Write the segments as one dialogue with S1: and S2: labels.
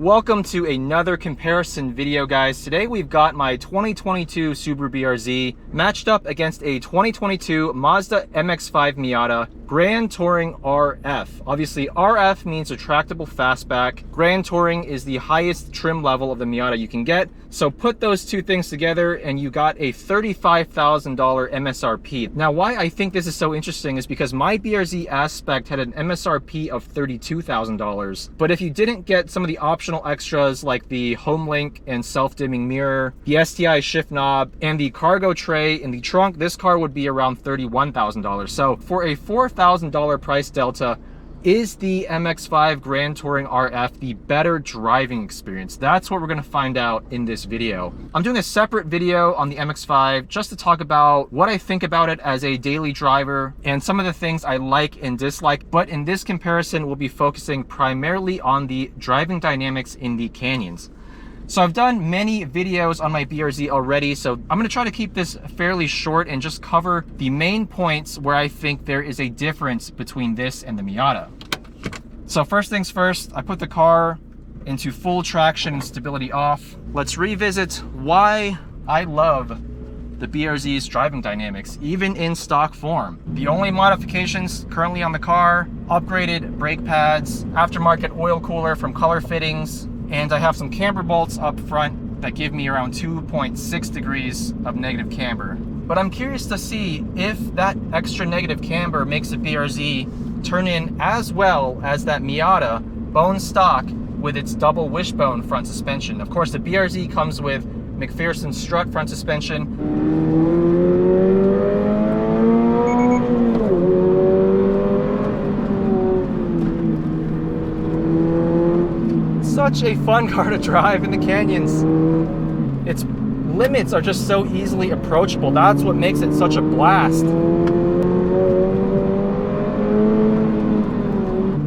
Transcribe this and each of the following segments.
S1: Welcome to another comparison video, guys. Today we've got my 2022 Subaru BRZ matched up against a 2022 Mazda MX-5 Miata Grand Touring RF. Obviously, RF means retractable fastback. Grand Touring is the highest trim level of the Miata you can get. So put those two things together and you got a $35,000 MSRP. Now, why I think this is so interesting is because my BRZ Aspect had an MSRP of $32,000. But if you didn't get some of the optional extras like the home link and self-dimming mirror, the STI shift knob, and the cargo tray in the trunk, this car would be around $31,000. So for a $4,000 price delta, is the MX-5 Grand Touring RF the better driving experience? That's what we're going to find out in this video. I'm doing a separate video on the MX-5 just to talk about what I think about it as a daily driver and some of the things I like and dislike. But in this comparison, we'll be focusing primarily on the driving dynamics in the canyons. So I've done many videos on my BRZ already, so I'm going to try to keep this fairly short and just cover the main points where I think there is a difference between this and the Miata. So first things first, I put the car into full traction and stability off. Let's revisit why I love the BRZ's driving dynamics, even in stock form. The only modifications currently on the car: upgraded brake pads, aftermarket oil cooler from Color Fittings, and I have some camber bolts up front that give me around 2.6 degrees of negative camber. But I'm curious to see if that extra negative camber makes the BRZ turn in as well as that Miata bone stock with its double wishbone front suspension. Of course, the BRZ comes with McPherson strut front suspension. Such a fun car to drive in the canyons. Its limits are just so easily approachable. That's what makes it such a blast.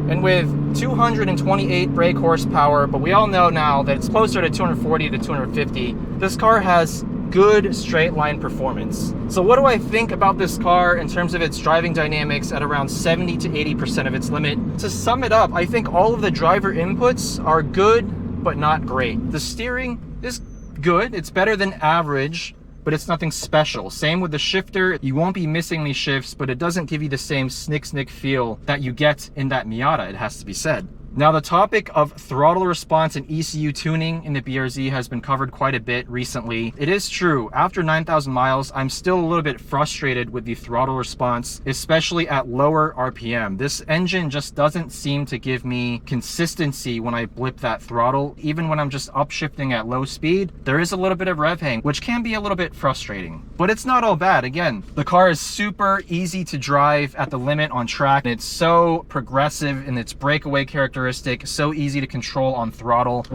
S1: And with 228 brake horsepower, but we all know now that it's closer to 240 to 250, this car has good straight line performance. So what do I think about this car in terms of its driving dynamics at around 70 to 80% of its limit? To sum it up, I think all of the driver inputs are good, but not great. The steering is good. It's better than average, but it's nothing special. Same with the shifter. You won't be missing these shifts, but it doesn't give you the same snick feel that you get in that Miata, it has to be said. Now, the topic of throttle response and ECU tuning in the BRZ has been covered quite a bit recently. It is true, after 9,000 miles, I'm still a little bit frustrated with the throttle response, especially at lower RPM. This engine just doesn't seem to give me consistency when I blip that throttle. Even when I'm just upshifting at low speed, there is a little bit of rev hang, which can be a little bit frustrating. But it's not all bad. Again, the car is super easy to drive at the limit on track. It's so progressive in its breakaway characteristics. So easy to control on throttle.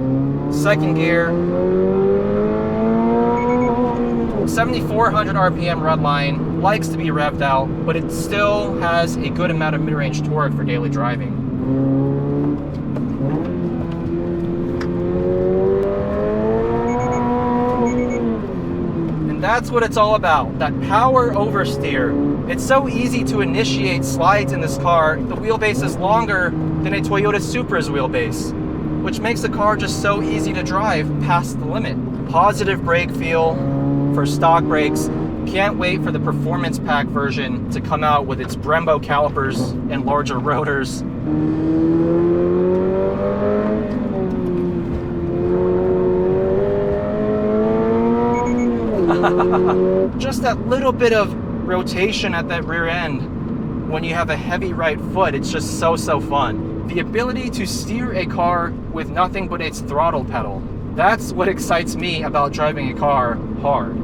S1: Second gear, 7,400 RPM redline, likes to be revved out, but it still has a good amount of mid-range torque for daily driving. And that's what it's all about, that power oversteer. It's so easy to initiate slides in this car. The wheelbase is longer than a Toyota Supra's wheelbase, which makes the car just so easy to drive past the limit. Positive brake feel for stock brakes. Can't wait for the performance pack version to come out with its Brembo calipers and larger rotors. Just that little bit of rotation at that rear end when you have a heavy right foot, it's just so fun. The ability to steer a car with nothing but its throttle pedal, that's what excites me about driving a car hard.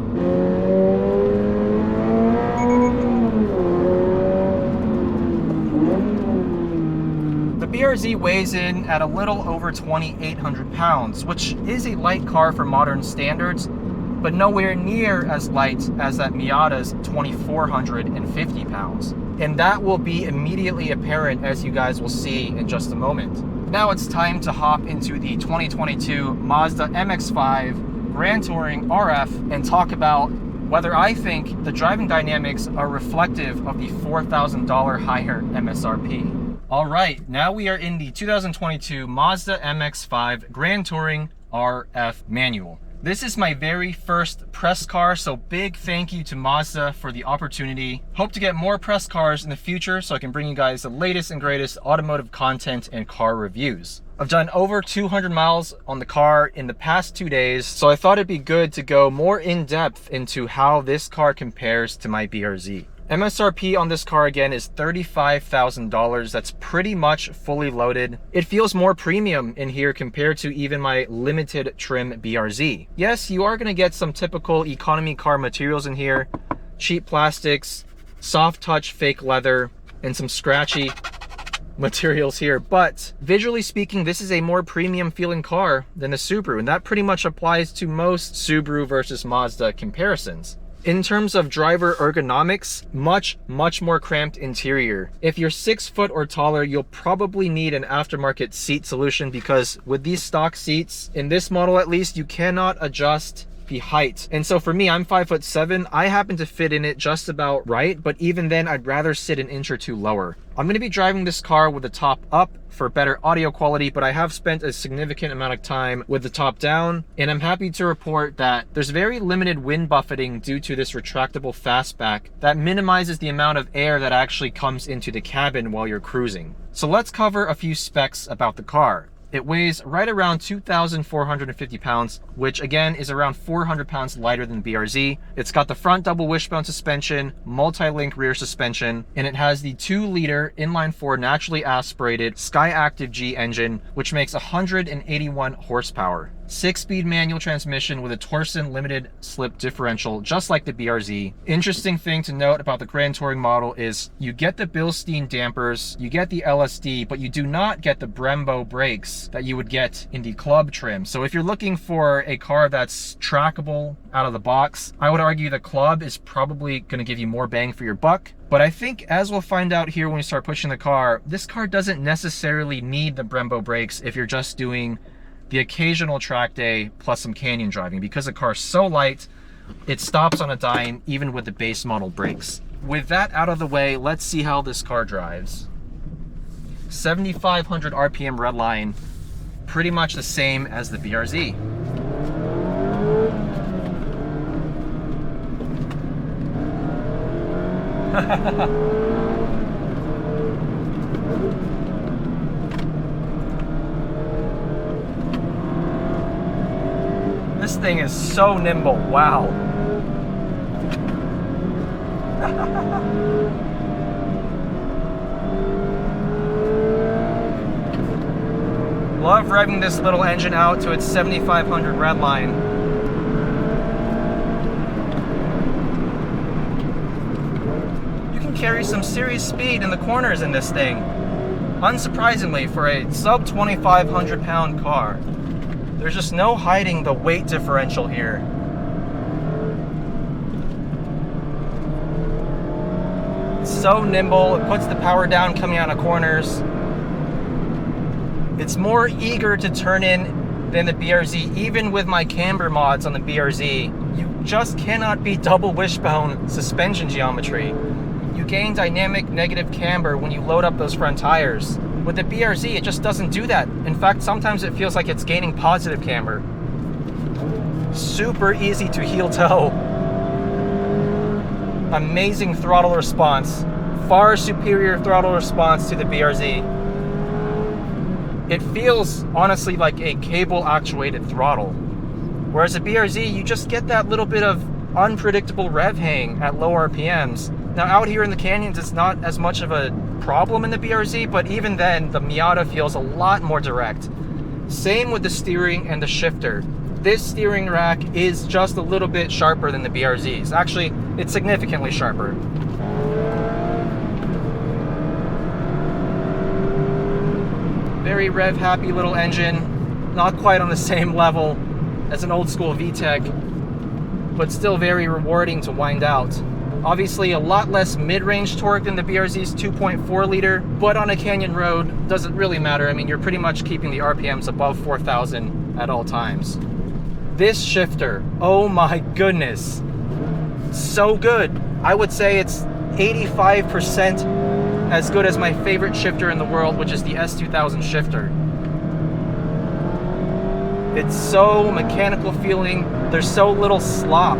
S1: The BRZ weighs in at a little over 2,800 pounds, which is a light car for modern standards, but nowhere near as light as that Miata's 2,450 pounds. And that will be immediately apparent, as you guys will see in just a moment. Now it's time to hop into the 2022 Mazda MX-5 Grand Touring RF and talk about whether I think the driving dynamics are reflective of the $4,000 higher MSRP. All right, now we are in the 2022 Mazda MX-5 Grand Touring RF manual. This is my very first press car, so big thank you to Mazda for the opportunity. Hope to get more press cars in the future so I can bring you guys the latest and greatest automotive content and car reviews. I've done over 200 miles on the car in the past 2 days, so I thought it'd be good to go more in depth into how this car compares to my BRZ. MSRP on this car again is $35,000. That's pretty much fully loaded. It feels more premium in here compared to even my limited trim BRZ. Yes, you are going to get some typical economy car materials in here. Cheap plastics, soft touch fake leather, and some scratchy materials here. But visually speaking, this is a more premium feeling car than the Subaru. And that pretty much applies to most Subaru versus Mazda comparisons. In terms of driver ergonomics, much more cramped interior. If you're 6 foot or taller, you'll probably need an aftermarket seat solution because with these stock seats, in this model at least, you cannot adjust the height. And so for me, I'm 5'7". I happen to fit in it just about right, but even then I'd rather sit an inch or two lower. I'm going to be driving this car with the top up for better audio quality, but I have spent a significant amount of time with the top down, and I'm happy to report that there's very limited wind buffeting due to this retractable fastback that minimizes the amount of air that actually comes into the cabin while you're cruising. So let's cover a few specs about the car. It weighs right around 2,450 pounds, which again is around 400 pounds lighter than BRZ. It's got the front double wishbone suspension, multi-link rear suspension, and it has the 2-liter inline-4 naturally aspirated Skyactiv G engine, which makes 181 horsepower. 6-speed manual transmission with a Torsen limited slip differential, just like the BRZ. Interesting thing to note about the Grand Touring model is you get the Bilstein dampers, you get the LSD, but you do not get the Brembo brakes that you would get in the club trim. So if you're looking for a car that's trackable out of the box, I would argue the club is probably going to give you more bang for your buck. But I think, as we'll find out here when we start pushing the car, this car doesn't necessarily need the Brembo brakes if you're just doing the occasional track day plus some canyon driving, because the car's so light, it stops on a dime even with the base model brakes. With that out of the way, let's see how this car drives. 7,500 RPM redline, pretty much the same as the BRZ. This thing is so nimble, wow. Love revving this little engine out to its 7,500 redline. You can carry some serious speed in the corners in this thing. Unsurprisingly, for a sub 2,500 pound car. There's just no hiding the weight differential here. It's so nimble, it puts the power down coming out of corners. It's more eager to turn in than the BRZ. Even with my camber mods on the BRZ, you just cannot beat double wishbone suspension geometry. You gain dynamic negative camber when you load up those front tires. With the BRZ, it just doesn't do that. In fact, sometimes it feels like it's gaining positive camber. Super easy to heel toe. Amazing throttle response. Far superior throttle response to the BRZ. It feels, honestly, like a cable actuated throttle. Whereas the BRZ, you just get that little bit of unpredictable rev hang at low RPMs. Now out here in the canyons, it's not as much of a problem in the BRZ, but even then, the Miata feels a lot more direct. Same with the steering and the shifter. This steering rack is just a little bit sharper than the BRZ's. Actually, it's significantly sharper. Very rev happy little engine, not quite on the same level as an old school VTEC, but still very rewarding to wind out. Obviously a lot less mid-range torque than the BRZ's 2.4 liter, but on a canyon road, doesn't really matter. I mean, you're pretty much keeping the RPMs above 4,000 at all times. This shifter, oh my goodness, so good. I would say it's 85% as good as my favorite shifter in the world, which is the S2000 shifter. It's so mechanical feeling. There's so little slop.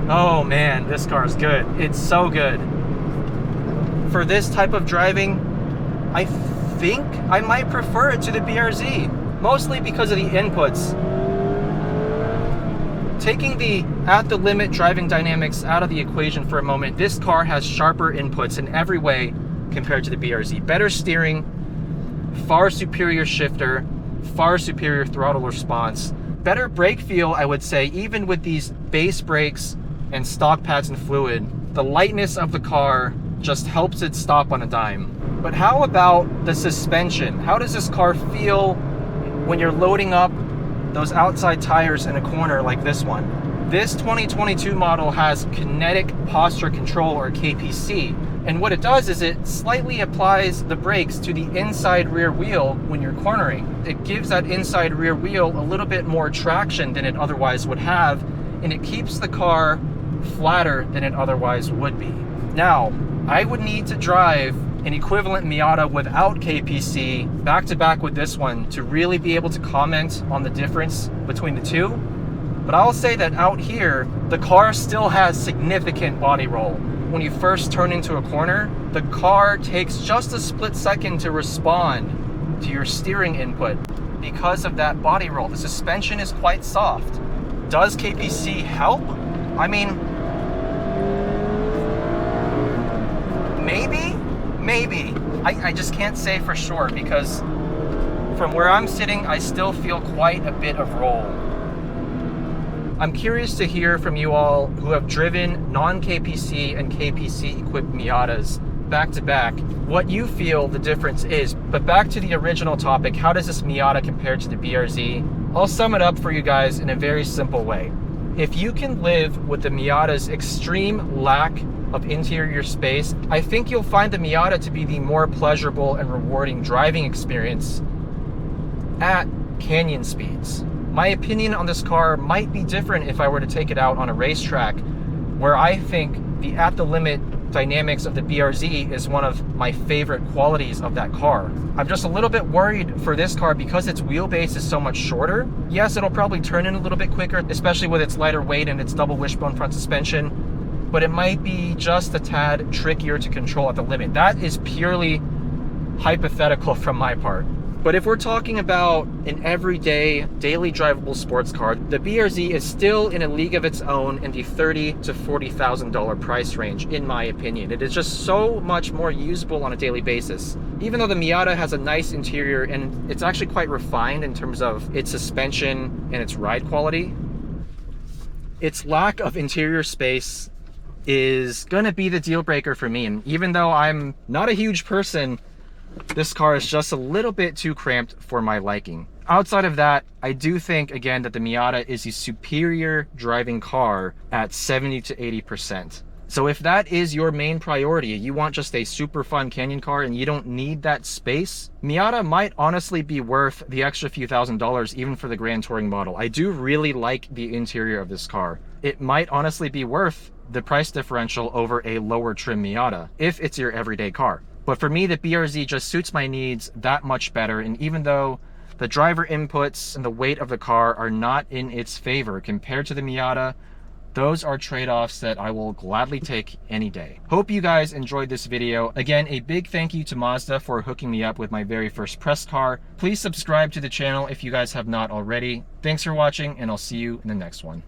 S1: Oh man, this car is good. It's so good. For this type of driving, I think I might prefer it to the BRZ, mostly because of the inputs. Taking the at the limit driving dynamics out of the equation for a moment, this car has sharper inputs in every way compared to the BRZ. Better steering, far superior shifter, far superior throttle response, better brake feel, I would say, even with these base brakes and stock pads and fluid. The lightness of the car just helps it stop on a dime. But how about the suspension? How does this car feel when you're loading up those outside tires in a corner like this one? This 2022 model has kinetic posture control, or KPC. And what it does is it slightly applies the brakes to the inside rear wheel when you're cornering. It gives that inside rear wheel a little bit more traction than it otherwise would have, and it keeps the car flatter than it otherwise would be. Now, I would need to drive an equivalent Miata without KPC back to back with this one to really be able to comment on the difference between the two. But I'll say that out here, the car still has significant body roll. When you first turn into a corner, the car takes just a split second to respond to your steering input because of that body roll. The suspension is quite soft. Does KPC help? I mean, maybe. I just can't say for sure, because from where I'm sitting, I still feel quite a bit of roll. I'm curious to hear from you all who have driven non-KPC and KPC equipped Miatas back to back, what you feel the difference is. But back to the original topic, how does this Miata compare to the BRZ? I'll sum it up for you guys in a very simple way. If you can live with the Miata's extreme lack of interior space, I think you'll find the Miata to be the more pleasurable and rewarding driving experience at canyon speeds. My opinion on this car might be different if I were to take it out on a racetrack, where I think the at the limit dynamics of the BRZ is one of my favorite qualities of that car. I'm just a little bit worried for this car because its wheelbase is so much shorter. Yes, it'll probably turn in a little bit quicker, especially with its lighter weight and its double wishbone front suspension, but it might be just a tad trickier to control at the limit. That is purely hypothetical from my part. But if we're talking about an everyday, daily drivable sports car, the BRZ is still in a league of its own in the $30,000 to $40,000 price range, in my opinion. It is just so much more usable on a daily basis. Even though the Miata has a nice interior and it's actually quite refined in terms of its suspension and its ride quality, its lack of interior space is gonna be the deal breaker for me. And even though I'm not a huge person, this car is just a little bit too cramped for my liking. Outside of that, I do think, again, that the Miata is a superior driving car at 70 to 80%. So if that is your main priority, you want just a super fun canyon car and you don't need that space, Miata might honestly be worth the extra few $1,000s even for the Grand Touring model. I do really like the interior of this car. It might honestly be worth the price differential over a lower trim Miata if it's your everyday car. But for me, the BRZ just suits my needs that much better. And even though the driver inputs and the weight of the car are not in its favor compared to the Miata, those are trade-offs that I will gladly take any day. Hope you guys enjoyed this video. Again, a big thank you to Mazda for hooking me up with my very first press car. Please subscribe to the channel if you guys have not already. Thanks for watching, and I'll see you in the next one.